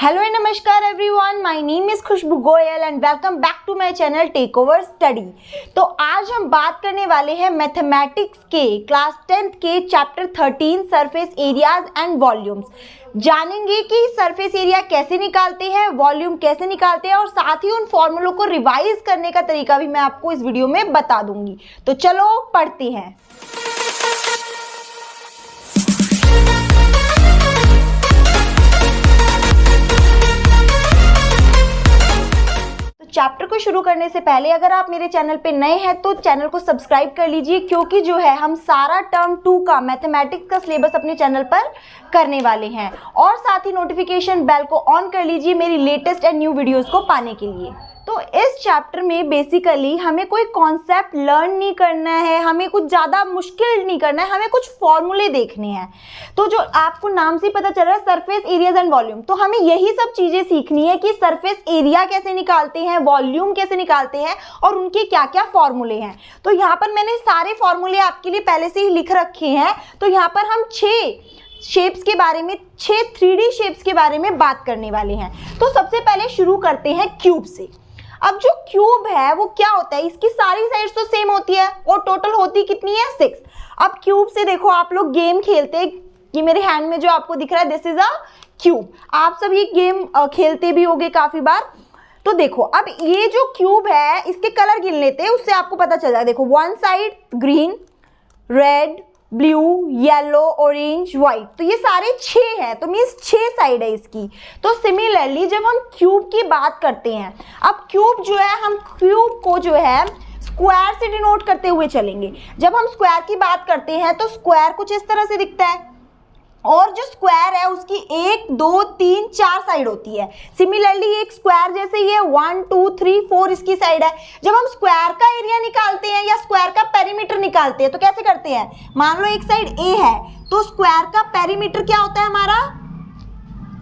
Hello and नमस्कार everyone, my name is Khushboo Goyal and welcome back to my channel Take Over Study. तो आज हम बात करने वाले हैं मैथमेटिक्स के क्लास 10th के chapter 13 surface areas and volumes. जानेंगे कि सरफेस एरिया कैसे निकालते हैं, वॉल्यूम कैसे निकालते हैं और साथ ही उन फॉर्मूलों को रिवाइज करने का तरीका भी मैं आपको इस वीडियो में बता दूंगी। तो चलो पढ़ते हैं। चैप्टर को शुरू करने से पहले अगर आप मेरे चैनल पे नए हैं तो चैनल को सब्सक्राइब कर लीजिए, क्योंकि जो है हम सारा टर्म 2 का मैथमेटिक्स का सिलेबस अपने चैनल पर करने वाले हैं। और साथ ही नोटिफिकेशन बेल को ऑन कर लीजिए मेरी लेटेस्ट एंड न्यू वीडियोस को पाने के लिए। तो इस चैप्टर में बेसिकली हमें कोई कॉन्सेप्ट लर्न नहीं करना है, हमें कुछ ज़्यादा मुश्किल नहीं करना है, हमें कुछ फॉर्मूले देखने हैं। तो जो आपको नाम से पता चल रहा है सरफेस एरियाज एंड वॉल्यूम, तो हमें यही सब चीज़ें सीखनी है कि सरफेस एरिया कैसे निकालते हैं, वॉल्यूम कैसे निकालते हैं और उनके क्या क्या फॉर्मूले हैं। तो यहाँ पर मैंने सारे फॉर्मूले आपके लिए पहले से ही लिख रखे हैं। तो यहाँ पर हम 6 शेप्स के बारे में, 6 3D शेप्स के बारे में बात करने वाले हैं। तो सबसे पहले शुरू करते हैं क्यूब से। अब जो क्यूब है वो क्या होता है, इसकी सारी साइड्स तो सेम होती है और टोटल होती कितनी है 6। अब क्यूब से देखो, आप लोग गेम खेलते हैं कि मेरे हैंड में जो आपको दिख रहा है दिस इज अ क्यूब। आप सब ये गेम खेलते भी होंगे काफी बार। तो देखो अब ये जो क्यूब है इसके कलर गिन लेते हैं, उससे आपको पता चल जाएगा। देखो one side green, red, blue, yellow, orange, white, तो ये सारे 6 हैं, तो मीन्स 6 साइड है इसकी। तो सिमिलरली जब हम क्यूब की बात करते हैं, अब क्यूब जो है, हम क्यूब को जो है स्क्वायर से डिनोट करते हुए चलेंगे। जब हम स्क्वायर की बात करते हैं तो स्क्वायर कुछ इस तरह से दिखता है और जो स्क्वायर है उसकी 1 2 3 4 साइड होती है। सिमिलरली एक स्क्वायर जैसे ये 1 2 3 4 इसकी साइड है। जब हम स्क्वायर का एरिया निकालते हैं या स्क्वायर का पेरीमीटर निकालते हैं तो कैसे करते हैं, मान लो एक साइड ए है तो स्क्वायर का पेरीमीटर क्या होता है हमारा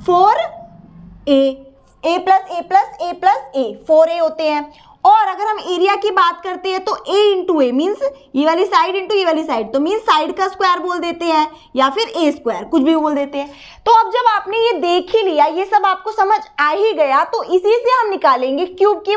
4a, a plus a 4a होते हैं। और अगर हम एरिया की बात करते हैं तो a इंटू ए मीन्स ये वाली साइड इंटू ये वाली साइड, तो मीन्स साइड का स्क्वायर बोल देते हैं या फिर ए स्क्वायर, कुछ भी बोल देते हैं। तो अब जब आपने ये देख ही लिया, ये सब आपको समझ आ ही गया, तो इसी से हम निकालेंगे क्यूब की।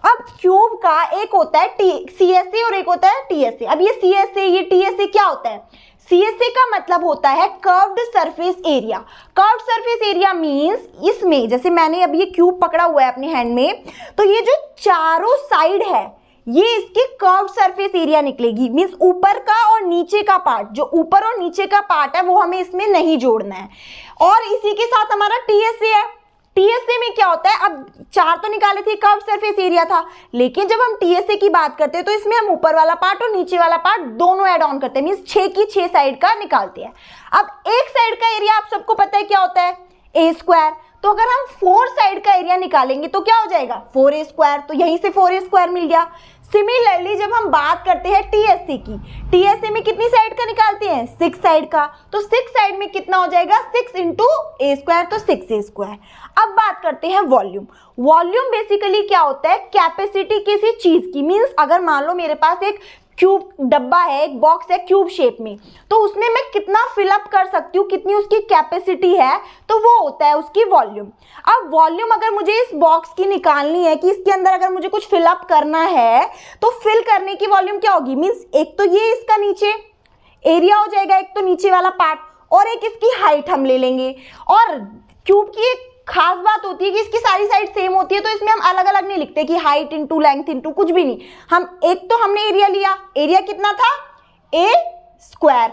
अब क्यूब का एक होता है CSA और एक होता है TSA। अब ये CSA ये TSA क्या होता है, CSA का मतलब होता है curved surface area. Curved surface area means इसमें, जैसे मैंने अब ये क्यूब पकड़ा हुआ है अपने हैंड में, तो ये जो चारों साइड है ये इसकी कर्व्ड सरफेस एरिया निकलेगी। मींस ऊपर का और नीचे का पार्ट, जो ऊपर और नीचे का पार्ट है वो हमें इसमें नहीं जोड़ना है। और इसी के साथ हमारा TSA है। TSA में क्या होता है, अब 4 तो निकाले थे, कर्व सरफेस एरिया था, लेकिन जब हम TSA की बात करते हैं तो इसमें हम ऊपर वाला पार्ट और नीचे वाला पार्ट दोनों ऐड ऑन करते हैं, मींस 6 की 6 साइड का निकालते हैं। अब एक साइड का एरिया आप सबको पता है क्या होता है, a स्क्वायर। तो अगर हम 4 साइड का एरिया निकालेंगे तो क्या हो जाएगा 4a स्क्वायर, तो यहीं से 4a स्क्वायर मिल गया। सिमिलरली जब हम बात करते हैं TSA की, TSA में कितनी साइड का निकालते हैं 6 साइड का, तो 6 साइड में कितना हो जाएगा 6 इंटू a स्क्वायर, तो 6a स्क्वायर। अब बात करते हैं वॉल्यूम। वॉल्यूम बेसिकली क्या होता है, कैपेसिटी किसी चीज की। मींस अगर मान लो मेरे पास एक क्यूब डब्बा है, एक बॉक्स है क्यूब शेप में, तो उसमें मैं कितना फिलअप कर सकती हूँ, कितनी उसकी कैपेसिटी है, तो वो होता है उसकी वॉल्यूम। अब वॉल्यूम अगर मुझे इस बॉक्स की निकालनी है कि इसके अंदर अगर मुझे कुछ फिलअप करना है तो फिल करने की वॉल्यूम क्या होगी, मीन्स एक तो ये इसका नीचे एरिया हो जाएगा, एक तो नीचे वाला पार्ट, और एक इसकी हाइट हम ले लेंगे। और क्यूब की एक खास बात होती है कि इसकी सारी साइड सेम होती है, तो इसमें हम अलग अलग नहीं लिखते कि हाइट इंटू लेंथ इंटू कुछ भी नहीं। हम एक तो हमने एरिया लिया, एरिया कितना था a स्क्वायर,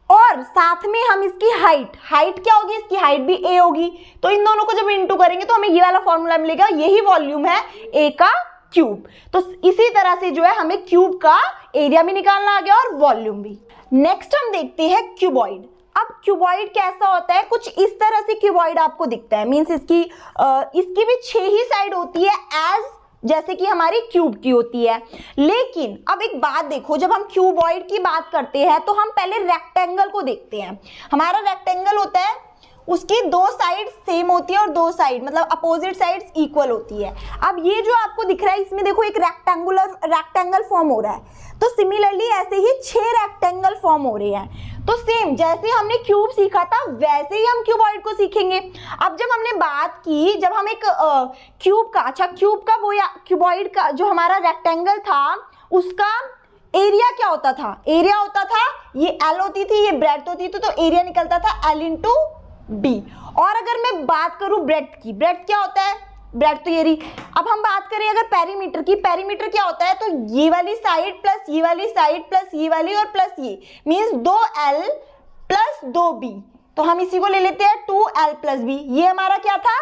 और साथ में हम इसकी हाइट क्या होगी, इसकी हाइट भी a होगी। तो इन दोनों को जब इंटू करेंगे तो हमें ये वाला फॉर्मूला मिलेगा, यही वॉल्यूम है a का क्यूब। तो इसी तरह से जो है हमें क्यूब का एरिया भी निकालना आ गया और वॉल्यूम भी। नेक्स्ट हम देखते हैं क्यूबॉइड। अब क्यूबॉइड कैसा होता है, कुछ इस तरह से क्यूबॉइड आपको दिखता है। मींस इसकी भी 6 ही साइड होती है एज जैसे कि हमारी क्यूब की होती है। लेकिन अब एक बात देखो, जब हम क्यूबॉइड की बात करते हैं तो हम पहले रेक्टेंगल को देखते हैं। हमारा रेक्टेंगल होता है, उसकी 2 साइड सेम होती है और 2 साइड मतलब अपोजिट साइड्स इक्वल होती है। अब ये जो आपको दिख रहा है इसमें देखो एक रेक्टेंगल फॉर्म हो रहा है, तो सिमिलरली ऐसे ही 6 रेक्टेंगल फॉर्म हो रहे हैं। तो सेम जैसे हमने क्यूब सीखा था वैसे ही हम क्यूबॉइड को सीखेंगे। अब जब हमने बात की, जब हम एक क्यूब का, अच्छा क्यूब का वो या क्यूबॉइड का जो हमारा रेक्टेंगल था उसका एरिया क्या होता था? एरिया होता था, ये एल होती थी, ये ब्रेड्थ होती थी, तो एरिया निकलता था एल इंटू बी। और अगर मैं बात करूं ब्रेड्थ की, ब्रेड्थ क्या होता है? ब्रेड्थ तो ये रही। अब हम बात करें अगर पेरीमीटर की, पेरीमीटर क्या होता है? तो ये वाली साइड प्लस ये वाली साइड प्लस ये वाली और प्लस ये, मीन्स 2l प्लस 2b। तो हम इसी को ले लेते हैं 2l प्लस b। ये हमारा क्या था?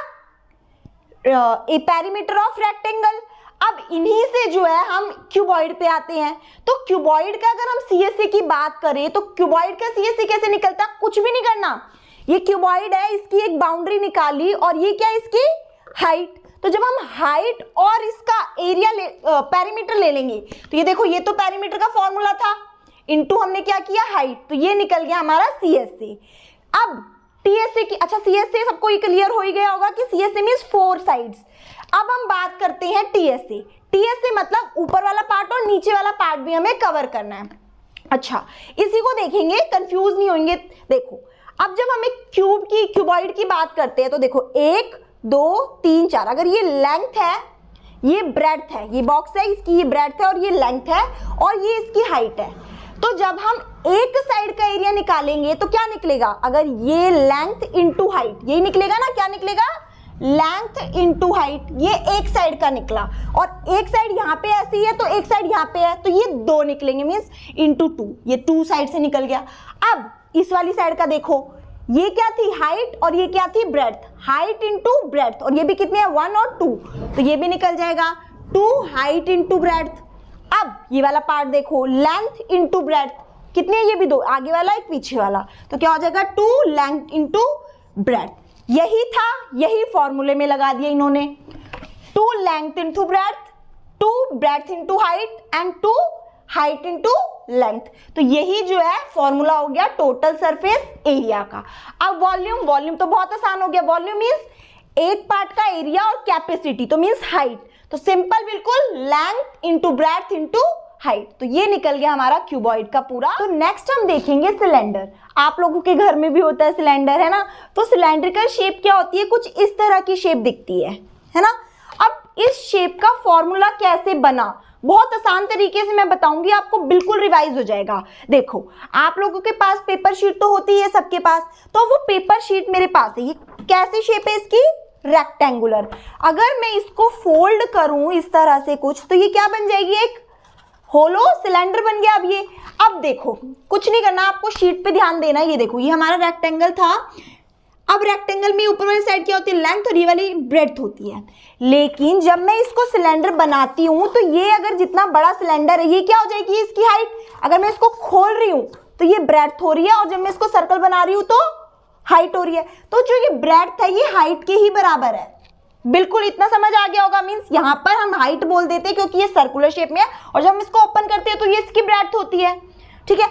ए पेरीमीटर ऑफ रेक्टेंगल। अब इन्हीं से जो है हम क्यूबॉइड पे आते हैं। तो क्यूबॉइड का अगर हम सीएसए की बात करें तो क्यूबॉइड का सीएसए कैसे निकलता? कुछ भी नहीं करना, ये क्यूबॉइड है, इसकी एक बाउंड्री निकाली और ये क्या है? इसकी हाइट। तो जब हम हाइट और इसका एरिया पेरीमीटर ले लेंगे तो ये देखो, ये तो पेरीमीटर का फॉर्मूला था, इनटू हमने क्या किया? हाइट। तो ये निकल गया हमारा सीएसए। अब टीएसए की, अच्छा सीएसए सबको ये क्लियर हो ही गया होगा कि सीएसए मींस 4 साइड्स। अब हम बात करते हैं टीएसए। टीएसए मतलब ऊपर वाला पार्ट और नीचे वाला पार्ट भी हमें कवर करना है। अच्छा, इसी को देखेंगे, कंफ्यूज नहीं होंगे। देखो, अब जब हम एक क्यूब की, क्यूबॉइड की बात करते हैं तो देखो 1 2 3 4, अगर ये लेंथ है, ये ब्रेड्थ है, ये बॉक्स है, इसकी ये ब्रेड्थ है और ये लेंथ है और ये इसकी हाइट है। तो जब हम एक साइड का एरिया निकालेंगे तो क्या निकलेगा? अगर ये लेंथ इंटू हाइट, यही निकलेगा ना, क्या निकलेगा? Length into height. ये एक साइड का निकला और एक साइड यहाँ पे ऐसी है तो एक साइड यहाँ पे है, तो ये 2 निकलेंगे, मीन्स इंटू 2, ये 2 साइड से निकल गया। अब इस वाली साइड का देखो, ये क्या थी? हाइट और ये क्या थी? ब्रेड्थ। हाइट इंटू ब्रेड्थ, और ये भी कितने हैं? 1 और 2, तो ये भी निकल जाएगा 2 हाइट इंटू ब्रेड्थ। अब ये वाला पार्ट देखो, लेंथ इंटू ब्रेड्थ, कितने? ये भी 2, आगे वाला एक पीछे वाला, तो क्या हो जाएगा? 2 लेंथ इंटू ब्रेड्थ। यही था, यही फॉर्मूले में लगा दिया इन्होंने, 2 length into breadth, 2 breadth into height and 2 height into length. तो यही जो है फॉर्मूला हो गया टोटल सरफेस एरिया का। अब वॉल्यूम, वॉल्यूम तो बहुत आसान हो गया। वॉल्यूम मीन्स एक पार्ट का एरिया और कैपेसिटी, तो मीन्स हाइट। तो सिंपल बिल्कुल, length into breadth into height. तो ये निकल गया हमारा क्यूबॉइड का पूरा। तो नेक्स्ट हम देखेंगे सिलेंडर। आप लोगों के घर में भी होता है सिलेंडर, है ना? तो सिलेंड्रिकल शेप क्या होती है? कुछ इस तरह की शेप दिखती है ना? अब इस शेप का फॉर्मूला कैसे बना, बहुत आसान तरीके से मैं बताऊंगी आपको, बिल्कुल रिवाइज हो जाएगा। देखो, आप लोगों के पास पेपर शीट तो होती है सबके पास, तो वो पेपर शीट मेरे पास है। ये कैसी शेप है इसकी? रेक्टेंगुलर। अगर मैं इसको फोल्ड करूं इस तरह से कुछ, तो ये क्या बन जाएगी? एक होलो सिलेंडर बन गया। अब देखो, कुछ नहीं करना, आपको शीट पे ध्यान देना। ये देखो, ये हमारा रेक्टेंगल था। अब रेक्टेंगल में ऊपर वाली साइड क्या होती है? लेंथ, और ये वाली ब्रेड्थ होती है। लेकिन जब मैं इसको सिलेंडर बनाती हूं तो ये अगर जितना बड़ा सिलेंडर है, ये क्या हो जाएगी? इसकी हाइट। अगर मैं इसको खोल रही हूं तो ये ब्रेड्थ हो रही है, और जब मैं इसको सर्कल बना रही हूं तो हाइट हो रही है। तो जो ये ब्रेड्थ है ये हाइट के ही बराबर है। बिल्कुल इतना समझ आ गया होगा। मीन्स यहाँ पर हम हाइट बोल देते हैं क्योंकि ये सर्कुलर शेप में है, और जब हम इसको ओपन करते हैं तो ये इसकी ब्रेड्थ होती है। ठीक है,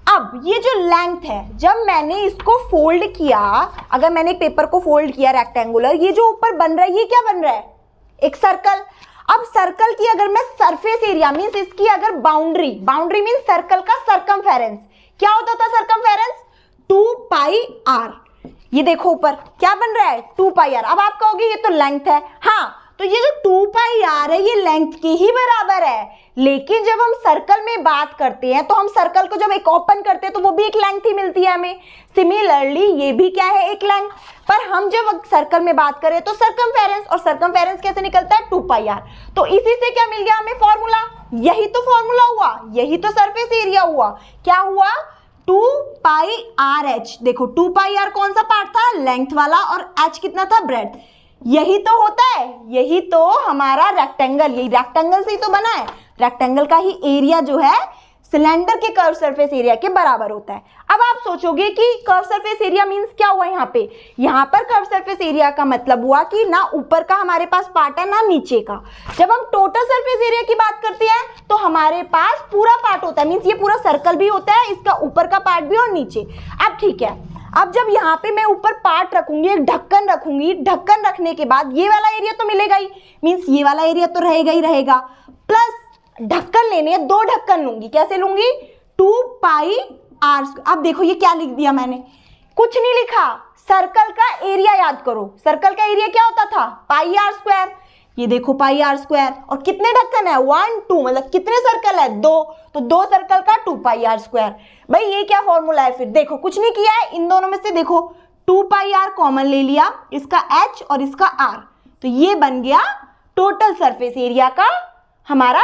अब ये जो लेंथ है, जब मैंने इसको फोल्ड किया, अगर मैंने एक पेपर को फोल्ड किया रेक्टेंगुलर, ये जो ऊपर बन रहा है ये क्या बन रहा है? एक सर्कल। अब सर्कल की अगर मैं सरफेस एरिया मींस इसकी अगर बाउंड्री, बाउंड्री मींस सर्कल का सरकमफेरेंस, क्या होता था सरकमफेरेंस? 2 pi are. ये देखो ऊपर क्या बन रहा है? 2 पाई आर। अब आप कहोगे ये तो लेंथ है, हाँ, तो ये जो 2 पाई आर है ये लेंथ के ही बराबर है। लेकिन जब हम सर्कल में बात करते हैं तो हम सर्कल को जब एक ओपन करते हैं तो वो भी एक लेंथ ही मिलती है हमें। सिमिलरली ये भी क्या है? एक लेंथ। पर हम जब सर्कल में बात करें तो सरकमफेरेंस, और सरकमफेरेंस कैसे निकलता है? 2 पाई आर। तो इसी से क्या मिल गया हमें फॉर्मूला? यही तो फॉर्मूला हुआ, यही तो सरफेस एरिया हुआ। क्या हुआ? 2 पाई आर एच। देखो 2 पाई आर कौन सा पार्ट था? लेंथ वाला, और एच कितना था? ब्रेड्थ। यही तो होता है, यही तो हमारा रेक्टेंगल, यही रेक्टेंगल से ही तो बना है। रेक्टेंगल का ही एरिया जो है सिलेंडर के कर्व सरफेस एरिया के बराबर होता है। अब आप सोचोगे कि कर्व सरफेस एरिया मींस क्या हुआ यहाँ पे? यहाँ पर कर्व सरफेस एरिया का मतलब हुआ कि ना ऊपर का हमारे पास पार्ट है ना नीचे का। जब हम टोटल सरफेस एरिया की बात करते हैं तो हमारे पास पूरा पार्ट होता है, मींस ये पूरा सर्कल भी होता है, इसका ऊपर का पार्ट भी और नीचे। अब ठीक है, अब जब यहाँ पे मैं ऊपर पार्ट रखूंगी, एक ढक्कन रखूंगी, ढक्कन रखने के बाद ये वाला एरिया तो मिलेगा ही, मींस ये वाला एरिया तो रहेगा ही प्लस ढक्कन लेने 2 ढक्कन लूंगी। कैसे लूंगी? 2 पाई आर। अब देखो ये क्या लिख दिया मैंने, कुछ नहीं लिखा, सर्कल का एरिया याद करो। सर्कल का एरिया क्या होता था, पाई आर स्क्वायर। ये देखो पाई आर स्क्वायर, और कितने ढक्कन है, 1 2, मतलब कितने सर्कल है, 2, तो 2 सर्कल का 2 पाई आर स्क्वायर। भाई ये क्या फॉर्मूला है, फिर देखो कुछ नहीं किया है, इन दोनों में से देखो 2 पाई आर कॉमन ले लिया, इसका h और इसका r, तो ये बन गया टोटल सरफेस एरिया का हमारा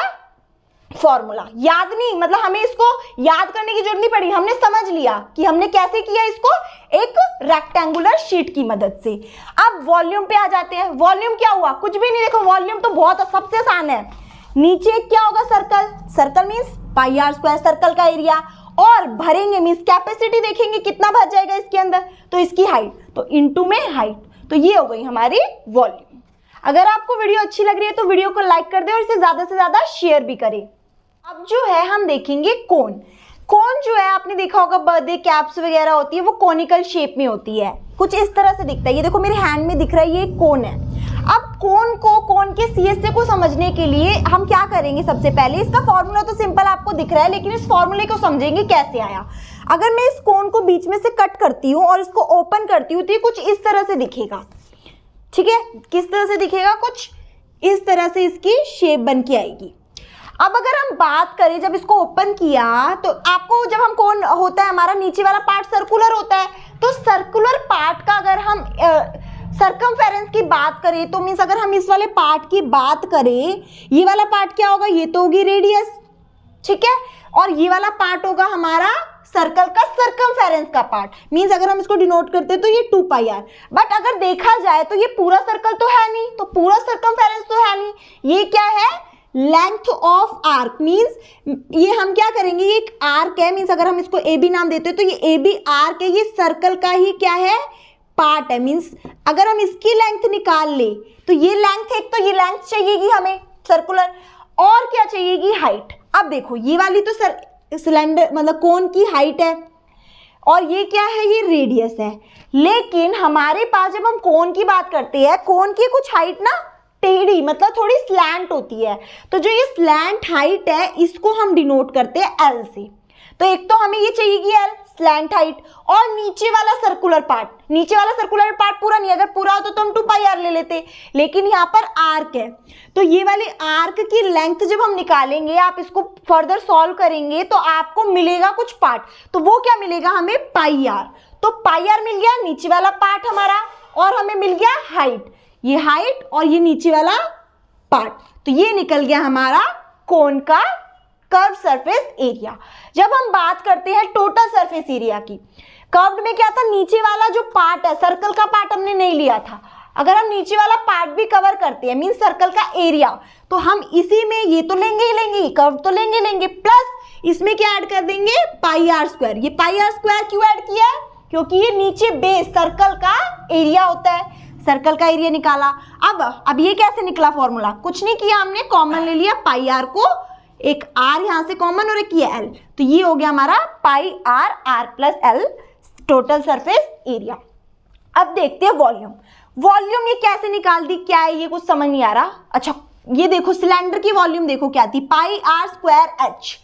फॉर्मूला। याद नहीं, मतलब हमें इसको याद करने की जरूरत नहीं पड़ी, हमने समझ लिया कि हमने कैसे किया इसको, एक रेक्टेंगुलर शीट की मदद से। अब वॉल्यूम पे आ जाते हैं। वॉल्यूम क्या हुआ, कुछ भी नहीं, देखो वॉल्यूम तो बहुत सबसे आसान है। नीचे क्या होगा, circle, circle means pi r square, circle का एरिया, और भरेंगे मींस कैपेसिटी, देखेंगे कितना भर जाएगा इसके अंदर, तो इसकी हाइट, तो इनटू में हाइट, तो ये हो गई हमारी वॉल्यूम। अगर आपको वीडियो अच्छी लग रही है तो वीडियो को लाइक कर दे और इसे ज्यादा से ज्यादा शेयर भी करें। अब जो है हम देखेंगे कोन। कोन जो है आपने देखा होगा बर्थडे कैप्स वगैरह होती है, वो कॉनिकल शेप में होती है, कुछ इस तरह से दिखता है। ये देखो मेरे हैंड में दिख रहा है, ये कोन है। अब कोन के सीएसए को समझने के लिए हम क्या करेंगे, सबसे पहले इसका फॉर्मूला तो सिंपल आपको दिख रहा है, लेकिन इस फॉर्मूले को समझेंगे कैसे आया। अगर मैं इस कोन को बीच में से कट करती हूँ और इसको ओपन करती हूँ तो ये कुछ इस तरह से दिखेगा, ठीक है। किस तरह से दिखेगा, कुछ इस तरह से इसकी शेप बन के आएगी। अब अगर हम बात करें, जब इसको ओपन किया तो आपको, जब हम कोन होता है हमारा नीचे वाला पार्ट सर्कुलर होता है, तो सर्कुलर पार्ट का अगर हम सर्कमफेरेंस की बात करें तो मीन्स अगर हम इस वाले पार्ट की बात करें, ये वाला पार्ट क्या होगा, ये तो होगी रेडियस, ठीक है, और ये वाला पार्ट होगा हमारा सर्कल का सर्कमफेरेंस का पार्ट, मींस अगर हम इसको डिनोट करते हैं तो ये 2 पाई आर। बट अगर देखा जाए तो ये पूरा सर्कल तो है नहीं, तो पूरा सर्कमफेरेंस तो है नहीं, ये क्या है, लेंथ ऑफ आर्क, मींस ये हम क्या करेंगे, ये एक आर्क है, मींस अगर हम इसको ए बी नाम देते हैं तो ये ए बी आर्क है, ये सर्कल का ही क्या है, पार्ट है। मींस अगर हम इसकी लेंथ निकाल ले तो ये लेंथ, एक तो ये लेंथ चाहिएगी हमें सर्कुलर, और क्या चाहिएगी, हाइट। अब देखो ये वाली तो सिलेंडर मतलब कोन की हाइट है, और ये क्या है, ये रेडियस है। लेकिन हमारे पास जब हम कोन की बात करते हैं, कोन की कुछ हाइट ना टेढ़ी, मतलब थोड़ी स्लैंट होती है, तो जो ये स्लैंट हाइट है इसको हम डिनोट करते हैं एल से। तो एक तो हमें ये चाहिएगी एल, स्लैंट हाइट, और नीचे वाला सर्कुलर पार्ट, नीचे वाला सर्कुलर पार्ट पूरा नहीं, अगर पूरा होता तो हम 2 पाई आर ले लेते, लेकिन यहाँ पर आर्क है, तो ये वाले आर्क की लेंथ जब हम निकालेंगे, आप इसको फर्दर सॉल्व करेंगे तो आपको मिलेगा कुछ पार्ट, तो वो क्या मिलेगा हमें, पाई आर। तो पाई आर मिल गया नीचे वाला पार्ट हमारा, और हमें मिल गया हाइट, ये हाइट और ये नीचे वाला पार्ट, तो ये निकल गया हमारा कोन का कर्व सरफेस एरिया। जब हम बात करते हैं टोटल सरफेस एरिया की, कर्व्ड में क्या था, नीचे वाला जो पार्ट है, सर्कल का पार्ट हमने नहीं लिया था, अगर हम नीचे वाला पार्ट भी कवर करते हैं मींस सर्कल का एरिया, तो हम इसी में ये तो लेंगे ही लेंगे, कर्व तो लेंगे, प्लस इसमें क्या ऐड कर देंगे, पाई आर स्क्वायर। ये पाई आर स्क्वायर क्यों ऐड किया है, क्योंकि ये नीचे बेस सर्कल का एरिया होता है, सर्कल का एरिया निकाला। अब ये कैसे निकला फॉर्मूला, कुछ नहीं किया, हमने कॉमन ले लिया पाई आर को, एक आर यहां से कॉमन और एक ये एल, तो ये हो गया हमारा pi r, r plus l total surface area. अब देखते हैं वॉल्यूम। वॉल्यूम ये कैसे निकाल दी, क्या है ये कुछ समझ नहीं आ रहा। अच्छा ये देखो सिलेंडर की वॉल्यूम देखो क्या थी, पाई आर स्क्वायर एच।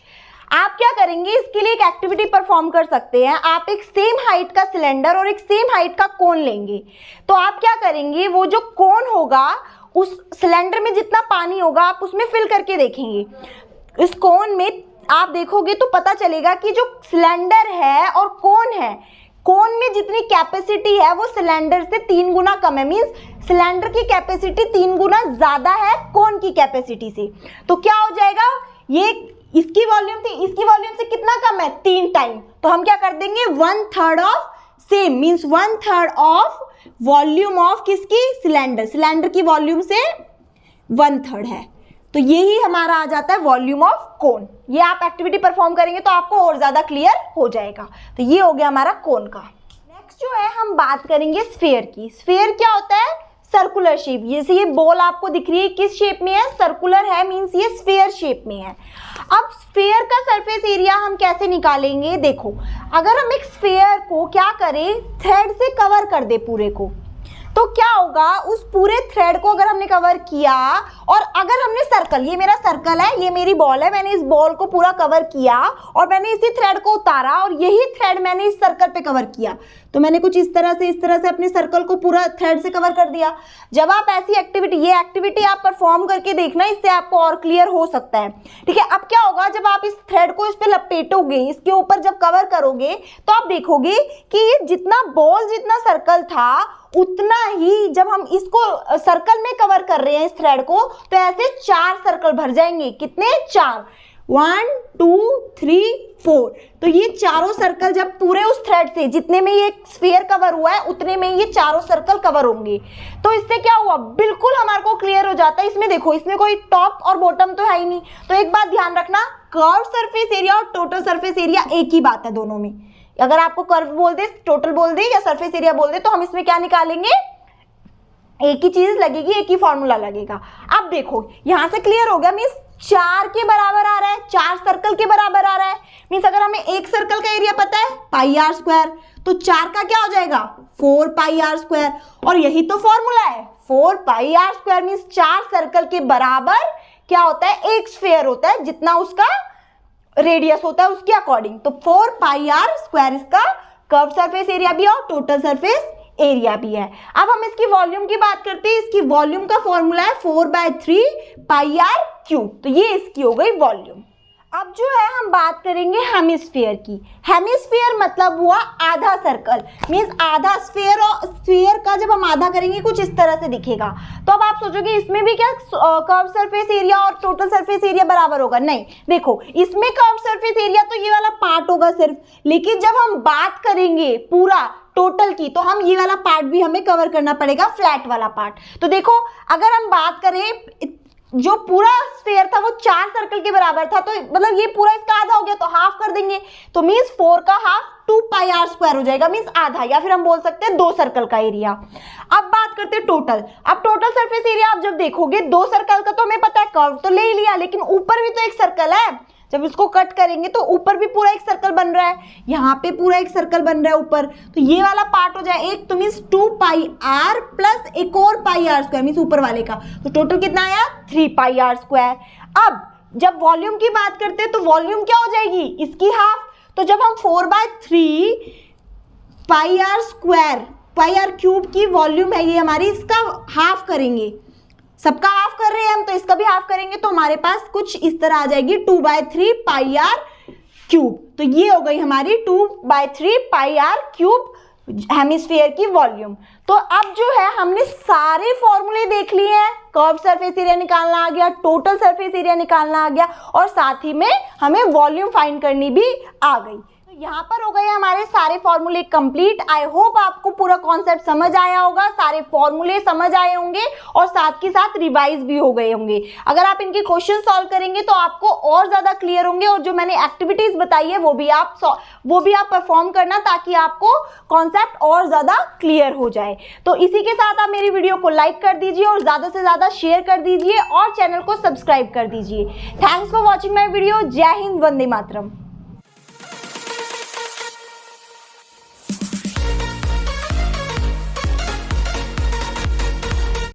आप क्या करेंगे, इसके लिए एक एक्टिविटी परफॉर्म कर सकते हैं। आप एक सेम हाइट का सिलेंडर और एक सेम हाइट का कोन लेंगे, तो आप क्या करेंगे, वो जो कोन होगा उस सिलेंडर में जितना पानी होगा आप उसमें फिल करके देखेंगे। इस कोन में आप देखोगे तो पता चलेगा कि जो सिलेंडर है और कोन है, कोन में जितनी कैपेसिटी है वो सिलेंडर से 3 गुना कम है, मींस सिलेंडर की कैपेसिटी 3 गुना ज्यादा है कोन की कैपेसिटी से। तो क्या हो जाएगा, ये इसकी वॉल्यूम थी, इसकी वॉल्यूम से कितना कम है, 3 टाइम, तो हम क्या कर देंगे 1/3 of same, means 1/3 of volume of किसकी, सिलेंडर, सिलेंडर की वॉल्यूम से 1/3 है, तो यही हमारा आ जाता है वॉल्यूम ऑफ कोन। ये आप एक्टिविटी परफॉर्म करेंगे तो आपको और ज्यादा क्लियर हो जाएगा। तो ये हो गया हमारा कोन का। नेक्स्ट जो है हम बात करेंगे स्फीयर की। स्फीयर क्या होता है, सर्कुलर शेप। जैसे ये बॉल आपको दिख रही है किस शेप में है, सर्कुलर है, मींस ये स्फीयर शेप में है। अब स्फीयर का सरफेस एरिया हम कैसे निकालेंगे, देखो अगर हम एक स्फीयर को क्या करें, थ्रेड से कवर कर दे पूरे को, तो क्या होगा, उस पूरे थ्रेड को अगर हमने कवर किया और अगर हमने सर्कल, ये मेरा सर्कल है, ये मेरी बॉल है, मैंने इस बॉल को पूरा कवर किया और मैंने इसी थ्रेड को उतारा और यही थ्रेड मैंने इस सर्कल पे कवर किया, तो मैंने कुछ इस तरह से अपने सर्कल को पूरा थ्रेड से कवर कर दिया। जब आप ऐसी एक्टिविटी, ये एक्टिविटी आप परफॉर्म करके देखना, इससे आपको और क्लियर हो सकता है। ठीक है, अब क्या होगा, जब आप इस थ्रेड को इस पे लपेटोगे, इसके ऊपर जब कवर करोगे, तो आप देखोगे कि ये जितना बॉल, जितना सर्कल था, उतना ही जब हम इसको सर्कल में कवर कर रहे हैं इस थ्रेड को, तो ऐसे 4 सर्कल भर जाएंगे। कितने? 4। 1 2 3 4। तो ये चारों सर्कल जब पूरे उस थ्रेड से, जितने में ये स्फीयर कवर हुआ है, उतने में ये चारों सर्कल कवर होंगे। तो इससे क्या हुआ, बिल्कुल हमारे को क्लियर हो जाता है। इसमें देखो, इसमें कोई टॉप और बॉटम तो है ही नहीं। तो एक बात ध्यान रखना, कर्व सरफेस एरिया और टोटल सरफेस एरिया एक ही बात है दोनों में। अगर आपको कर्व बोल दे, टोटल बोल दे या सरफेस एरिया बोल दे, तो हम इसमें क्या निकालेंगे, एक ही चीज लगेगी, एक ही फॉर्मूला लगेगा। अब देखो, यहां से क्लियर हो गया, मींस 4 के बराबर आ रहा है, 4 सर्कल के बराबर आ रहा है। मींस अगर हमें एक सर्कल का एरिया पता है पाई आर स्क्वायर, तो 4 का क्या हो जाएगा, 4 पाई आर स्क्वायर। और यही तो फॉर्मूला है, 4 पाई आर स्क्वायर मींस 4 सर्कल के बराबर क्या होता है, एक स्फीयर होता है, जितना उसका रेडियस होता है उसके अकॉर्डिंग। तो 4 पाई आर स्क्वायर इसका कर्व सरफेस एरिया भी है और टोटल सरफेस एरिया भी है। अब हम इसकी वॉल्यूम की बात करते हैं। इसकी वॉल्यूम का फॉर्मूला है 4/3 पाई आर क्यूब। तो ये इसकी हो गई वॉल्यूम। अब जो है हम बात करेंगे हेमिस्फीयर की। हेमिस्फीयर मतलब हुआ आधा सर्कल, मींस आधा स्फीयर, और स्फीयर का जब हम आधा करेंगे कुछ इस तरह से दिखेगा। तो अब आप सोचोगे इसमें भी क्या कर्व सरफेस एरिया और टोटल सरफेस एरिया बराबर होगा? नहीं, देखो इसमें कर्व सरफेस एरिया तो ये वाला पार्ट होगा सिर्फ, लेकिन जब हम बात करेंगे पूरा टोटल की, तो हम ये वाला पार्ट भी हमें कवर करना पड़ेगा, फ्लैट वाला पार्ट। तो देखो, अगर हम बात करें, जो पूरा स्फीयर था वो 4 सर्कल के बराबर था, तो मतलब ये पूरा इसका आधा हो गया, तो हाफ कर देंगे। तो मींस 4 का हाफ 2 पाई आर स्क्वायर हो जाएगा, मींस आधा, या फिर हम बोल सकते हैं 2 सर्कल का एरिया। अब बात करते हैं टोटल। अब टोटल सरफेस एरिया आप जब देखोगे, 2 सर्कल का तो हमें पता है, कर्व तो ले ही लिया, लेकिन ऊपर भी तो एक सर्कल है। जब इसको कट करेंगे तो ऊपर भी पूरा एक सर्कल बन रहा है, यहाँ पे पूरा एक सर्कल बन रहा है ऊपर, तो ये वाला पार्ट हो जाए एक, तो मीन्स 2 पाई आर प्लस एक और पाई आर स्क्वायर, मीन्स ऊपर वाले का, तो टोटल कितना आया, 3 पाई आर स्क्वायर। अब जब वॉल्यूम की बात करते हैं, तो वॉल्यूम क्या हो जाएगी, इसकी हाफ। तो जब हम 4/3 pi r square, pi r cube की वॉल्यूम है ये हमारी, इसका हाफ करेंगे, सबका हाफ कर रहे हैं हम, तो इसका भी हाफ करेंगे, तो हमारे पास कुछ इस तरह आ जाएगी 2/3 पाई आर क्यूब। तो ये हो गई हमारी 2/3 पाई आर क्यूब हेमिस्फीयर की वॉल्यूम। तो अब जो है हमने सारे फॉर्मूले देख लिए हैं, कर्व सरफेस एरिया निकालना आ गया, टोटल सरफेस एरिया निकालना आ गया, और साथ ही में हमें वॉल्यूम फाइंड करनी भी आ गई। यहाँ पर हो गए हमारे सारे फॉर्मूले कंप्लीट। आई होप आपको पूरा कॉन्सेप्ट समझ आया होगा, सारे फॉर्मूले समझ आए होंगे और साथ के साथ रिवाइज भी हो गए होंगे। अगर आप इनके क्वेश्चन सॉल्व करेंगे तो आपको और ज्यादा क्लियर होंगे, और जो मैंने एक्टिविटीज बताई है वो भी आप परफॉर्म करना, ताकि आपको कॉन्सेप्ट और ज्यादा क्लियर हो जाए। तो इसी के साथ आप मेरी वीडियो को लाइक कर दीजिए और ज्यादा से ज्यादा शेयर कर दीजिए और चैनल को सब्सक्राइब कर दीजिए। Thanks for watching my video. जय हिंद, वंदे मातरम।